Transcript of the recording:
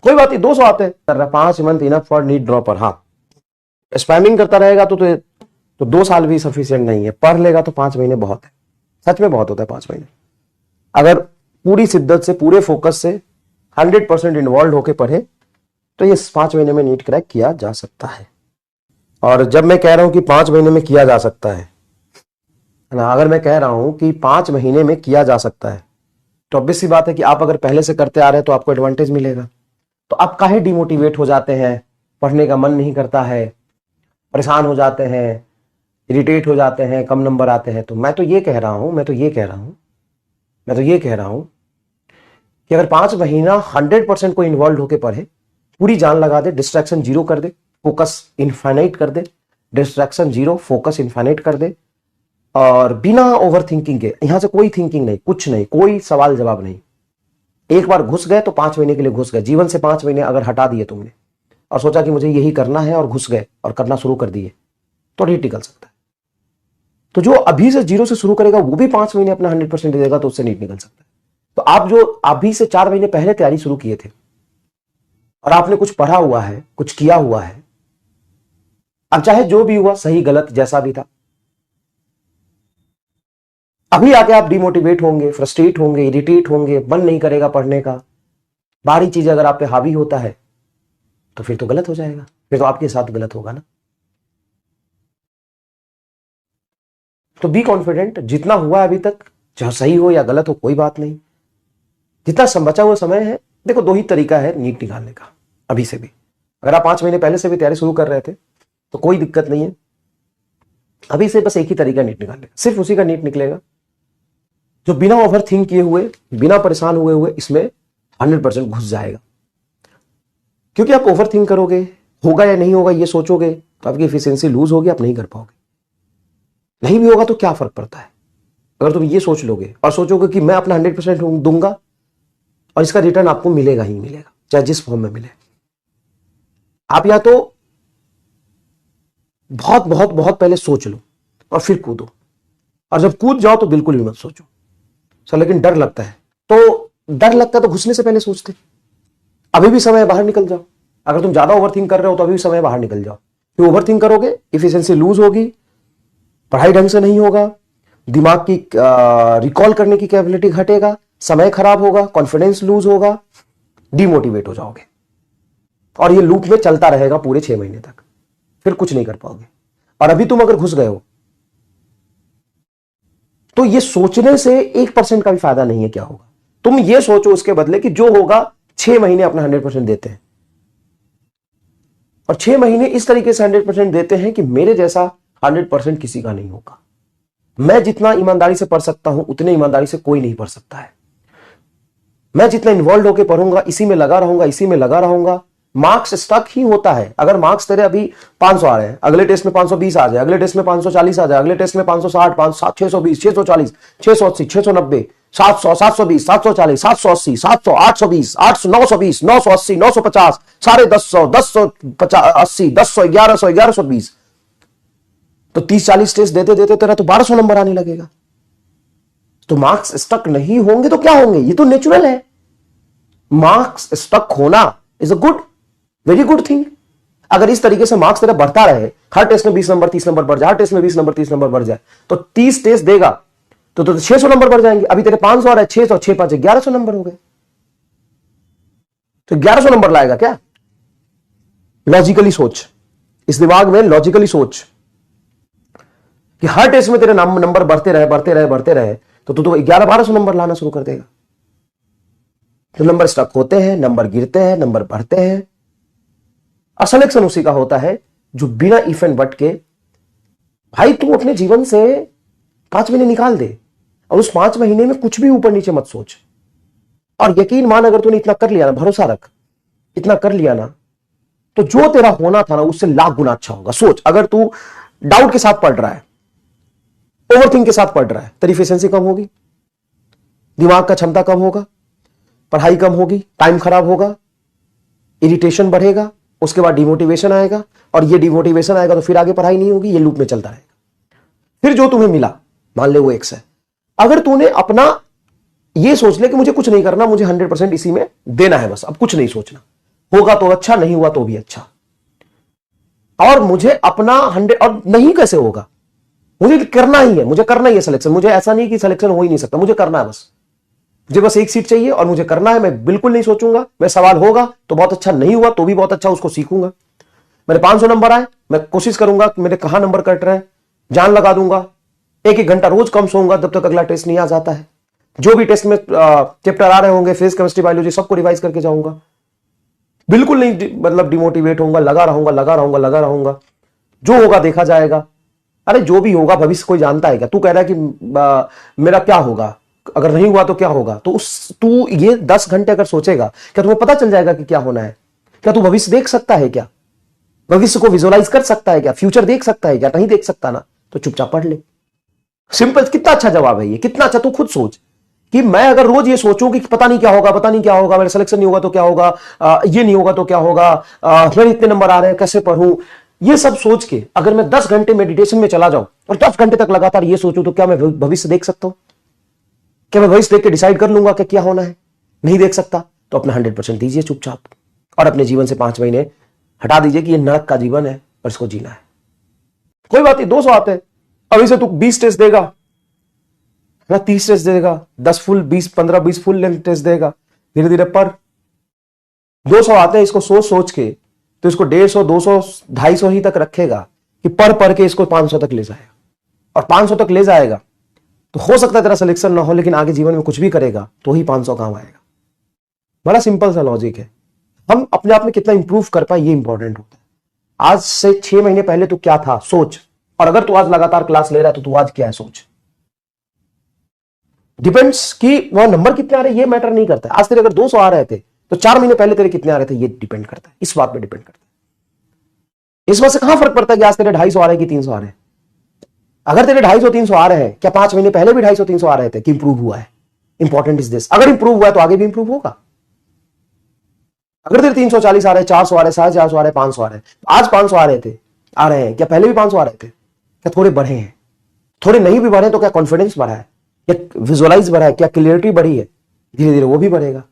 कोई बात नहीं, 200 आते हैं कर रहा, 5 month enough for NEET dropper. हाँ, स्पैमिंग करता रहेगा तो 2 साल भी सफिशिएंट नहीं है। पढ़ लेगा तो 5 महीने बहुत है, सच में बहुत होता है 5 महीने। अगर पूरी शिद्दत से, पूरे फोकस से 100% इन्वॉल्व होकर पढ़े तो ये 5 महीने में नीट क्रैक किया जा सकता है। और जब मैं कह रहा हूं कि 5 महीने में किया जा सकता है ना, अगर मैं कह रहा हूं कि 5 महीने में किया जा सकता है तो ऑब्वियस सी बात है कि आप अगर पहले से करते आ रहे हैं तो आपको एडवांटेज मिलेगा। तो आप काहे डिमोटिवेट हो जाते हैं, पढ़ने का मन नहीं करता है, परेशान हो जाते हैं, इरिटेट हो जाते हैं, कम नंबर आते हैं। तो मैं तो ये कह रहा हूं कि अगर 5 महीना 100% को इन्वॉल्व होकर पढ़े, पूरी जान लगा दे, डिस्ट्रैक्शन जीरो कर दे, फोकस इनफाइनाइट कर दे, डिस्ट्रैक्शन जीरो, फोकस इनफाइनाइट कर दे, और बिना ओवर थिंकिंग के, यहां से कोई थिंकिंग नहीं, कुछ नहीं, कोई सवाल जवाब नहीं। एक बार घुस गए तो 5 महीने के लिए घुस गए। जीवन से 5 महीने अगर हटा दिए तुमने और सोचा कि मुझे यही करना है और घुस गए और करना शुरू कर दिए तो नीट निकल सकता है। तो जो अभी से 0 से शुरू करेगा वो भी 5 महीने अपना 100% देगा तो उससे नीट निकल सकता है। तो आप जो अभी से 4 महीने पहले तैयारी शुरू किए थे और आपने कुछ पढ़ा हुआ है, कुछ किया हुआ है, अब चाहे जो भी हुआ, सही गलत जैसा भी था, अभी आके आप डिमोटिवेट होंगे, फ्रस्ट्रेट होंगे, इरिटेट होंगे, मन नहीं करेगा पढ़ने का, बाहरी चीजें अगर आप पे हावी होता है तो फिर तो गलत हो जाएगा, फिर तो आपके साथ गलत होगा ना। तो बी कॉन्फिडेंट, जितना हुआ अभी तक, चाहे सही हो या गलत हो कोई बात नहीं, जितना बचा हुआ समय है। देखो 2 ही तरीका है नीट निकालने का अभी से भी। अगर आप 5 महीने पहले से भी तैयारी शुरू कर रहे थे तो कोई दिक्कत नहीं है, अभी से बस एक ही तरीका नीट निकालने का, सिर्फ उसी का नीट निकलेगा जो बिना ओवर थिंक किए हुए, बिना परेशान हुए इसमें 100% घुस जाएगा। क्योंकि आप ओवर थिंक करोगे, होगा या नहीं होगा ये सोचोगे तो आपकी एफिशिएंसी लूज होगी, आप नहीं कर पाओगे। नहीं भी होगा तो क्या फर्क पड़ता है, अगर तुम ये सोच लोगे और सोचोगे कि मैं अपना 100% दूंगा और इसका रिटर्न आपको मिलेगा ही मिलेगा, चाहे जिस फॉर्म में मिले। आप या तो बहुत बहुत बहुत पहले सोच लो और फिर कूदो, और जब कूद जाओ तो बिल्कुल भी मत सोचो सर लेकिन डर लगता है, तो डर लगता है तो घुसने से पहले सोचते। अभी भी समय बाहर निकल जाओ। अगर तुम ज्यादा ओवरथिंक कर रहे हो तो अभी भी समय बाहर निकल जाओ। क्यों ओवरथिंक करोगे, एफिशिएंसी लूज होगी, पढ़ाई ढंग से नहीं होगा, दिमाग की रिकॉल करने की कैपेबिलिटी घटेगा, समय खराब होगा, कॉन्फिडेंस लूज होगा, डिमोटिवेट हो जाओगे, और ये लूप में चलता रहेगा पूरे 6 महीने तक, फिर कुछ नहीं कर पाओगे। और अभी तुम अगर घुस गए हो तो ये सोचने से 1% का भी फायदा नहीं है क्या होगा। तुम ये सोचो उसके बदले कि जो होगा 6 महीने अपना 100% देते हैं, और 6 महीने इस तरीके से 100% देते हैं कि मेरे जैसा 100% किसी का नहीं होगा। मैं जितना ईमानदारी से पढ़ सकता हूं उतने ईमानदारी से कोई नहीं पढ़ सकता है। मैं जितना इन्वॉल्व होकर पढ़ूंगा, इसी में लगा रहूंगा, मार्क्स स्टक ही होता है। अगर मार्क्स तेरे अभी 500 आ रहे हैं, अगले टेस्ट में 520 आ जाए, अगले टेस्ट में 540 आ जाए, अगले टेस्ट में 560, 620, 640, 680, 690, 700, 720, 740, 780, 700, 820, 800, 920, 980, 950, 150, 1080, 1000, 1100, 1120, तो 30-40 टेस्ट देते देते तेरा तो 1200 नंबर आने लगेगा। तो मार्क्स स्टक नहीं होंगे तो क्या होंगे, ये तो नेचुरल है। मार्क्स स्टक होना is a good, very good thing. अगर इस तरीके से मार्क्स तेरा बढ़ता रहे, हर टेस्ट में 20 नंबर 30 नंबर बढ़ जाए, हर टेस्ट में 20 नंबर 30 नंबर बढ़ जाए, तो 30 टेस्ट देगा तो 600 नंबर बढ़ जाएंगे। अभी तेरे 500 आ रहा है, 600, 6 5 1100 नंबर हो गए, तो 1100 नंबर लाएगा क्या। लॉजिकली सोच, इस दिमाग में लॉजिकली सोच कि हर टेस्ट में तेरे नंबर बढ़ते रहे तो तू 1100-1200 नंबर लाना शुरू कर देगा। तो नंबर स्टक होते हैं, नंबर गिरते हैं, नंबर बढ़ते हैं। और सिलेक्शन उसी का होता है जो बिना इफ एंड बट के, भाई तू अपने जीवन से 5 महीने निकाल दे और उस 5 महीने में कुछ भी ऊपर नीचे मत सोच। और यकीन मान, अगर तूने इतना कर लिया ना, भरोसा रख, इतना कर लिया ना, तो जो तेरा होना था ना उससे लाख गुना अच्छा होगा। सोच, अगर तू डाउट के साथ पढ़ रहा है, ओवरथिंक के साथ पढ़ रहा है, तेरी एफिशिएंसी कम होगी, दिमाग का क्षमता कम होगा, पढ़ाई कम होगी, टाइम खराब होगा, इरिटेशन बढ़ेगा, उसके बाद डिमोटिवेशन आएगा, और ये डिमोटिवेशन आएगा तो फिर आगे पढ़ाई नहीं होगी, ये लूप में चलता रहेगा। फिर जो तुम्हें मिला, मान ले वो X है, अगर तूने अपना ये सोच ले कि मुझे कुछ नहीं करना, मुझे 100% इसी में देना है, बस अब कुछ नहीं सोचना, होगा तो अच्छा, नहीं हुआ तो भी अच्छा। और मुझे अपना 100, और नहीं कैसे होगा, मुझे करना ही है, मुझे करना ही है सिलेक्शन। मुझे ऐसा नहीं कि सिलेक्शन हो ही नहीं सकता, मुझे करना है बस। मुझे बस एक सीट चाहिए और मुझे करना है। मैं बिल्कुल नहीं सोचूंगा, मैं सवाल होगा तो बहुत अच्छा, नहीं हुआ तो भी बहुत अच्छा, उसको सीखूंगा। मेरे 500 नंबर आए, मैं कोशिश करूंगा कि मेरे कहां नंबर कट रहे हैं, जान लगा दूंगा। एक घंटा रोज कम सोऊंगा जब तक अगला टेस्ट नहीं आ जाता है। जो भी टेस्ट में चैप्टर आ रहे होंगे, फिजिक्स, केमिस्ट्री, बायोलॉजी, सबको रिवाइज करके जाऊंगा। बिल्कुल नहीं मतलब डिमोटिवेट होऊंगा, लगा रहूंगा लगा रहूंगा लगा रहूंगा। जो होगा देखा जाएगा। अरे जो भी होगा भविष्य कोई जानता है क्या? तू कह रहा है कि मेरा क्या होगा, अगर नहीं हुआ तो क्या होगा? तो तू ये 10 घंटे अगर सोचेगा, क्या तुम्हें पता चल जाएगा कि क्या होना है? क्या तू भविष्य देख सकता है क्या? भविष्य को विजुअलाइज कर सकता है क्या? फ्यूचर देख सकता है क्या? नहीं देख सकता ना, तो चुपचाप पढ़ ले। सिंपल। कितना अच्छा जवाब है ये, कितना अच्छा। तू खुद सोच कि मैं अगर रोज ये सोचूं कि पता नहीं क्या होगा, पता नहीं क्या होगा, मेरा सिलेक्शन नहीं होगा तो क्या होगा, ये नहीं होगा तो क्या होगा, मेरे इतने नंबर आ रहे हैं, कैसे पढ़ूं, ये सब सोच के अगर मैं 10 घंटे मेडिटेशन में चला जाऊं और 10 घंटे तक लगातार ये सोचूं, तो क्या मैं भविष्य देख सकता हूं? क्या मैं भविष्य देख के डिसाइड कर लूंगा कि क्या होना है? नहीं देख सकता। तो अपना 100% दीजिए चुपचाप, और अपने जीवन से 5 महीने हटा दीजिए कि ये नरक का जीवन है और इसको जीना है। कोई बात नहीं, 200 आते हैं, अभी से तू 20 टेस्ट देगा ना, 30 टेस्ट देगा, 10 फुल, 20, 15, 20 फुल लेंथ टेस्ट देगा, धीरे धीरे पर 200 आते हैं। इसको सोच सोच के तो इसको 150, 200, 250 ही तक रखेगा कि पढ़ के इसको 500 तक ले जाएगा। और 500 तक ले जाएगा तो हो सकता है तेरा सिलेक्शन ना हो, लेकिन आगे जीवन में कुछ भी करेगा तो ही 500 काम आएगा। बड़ा सिंपल सा लॉजिक है। हम अपने आप में कितना इंप्रूव कर पाए ये इंपॉर्टेंट होता है। आज से 6 महीने पहले तू क्या था सोच, और अगर तू आज लगातार क्लास ले रहा है तो तू आज क्या है सोच। डिपेंड्स कि वह नंबर कितने आ रहे, ये मैटर नहीं करता है। आज तेरे अगर 200 आ रहे थे तो 4 महीने पहले तेरे कितने आ रहे थे, ये डिपेंड करता है, इस बात पे डिपेंड करता है। इस बात से कहां फर्क पड़ता है कि आज तेरे 250 आ रहे हैं कि 300 आ रहे हैं। अगर तेरे 250, 300 आ रहे हैं, क्या 5 महीने पहले भी 250, 300 आ रहे थे कि इंप्रूव हुआ है? Important is this. अगर इंप्रूव हुआ है तो आगे भी इंप्रूव होगा। अगर तेरे 340 आ रहे हैं, 400 आ रहे हैं, 450 आ रहे हैं, 500 आ रहे हैं, आज 500 आ रहे हैं, क्या पहले भी 500 आ रहे थे? क्या थोड़े बढ़े हैं? थोड़े नहीं भी बढ़े तो क्या कॉन्फिडेंस बढ़ा है, क्या विजुअलाइज बढ़ा है, क्या क्लियरिटी बढ़ी है? धीरे धीरे वो भी बढ़ेगा।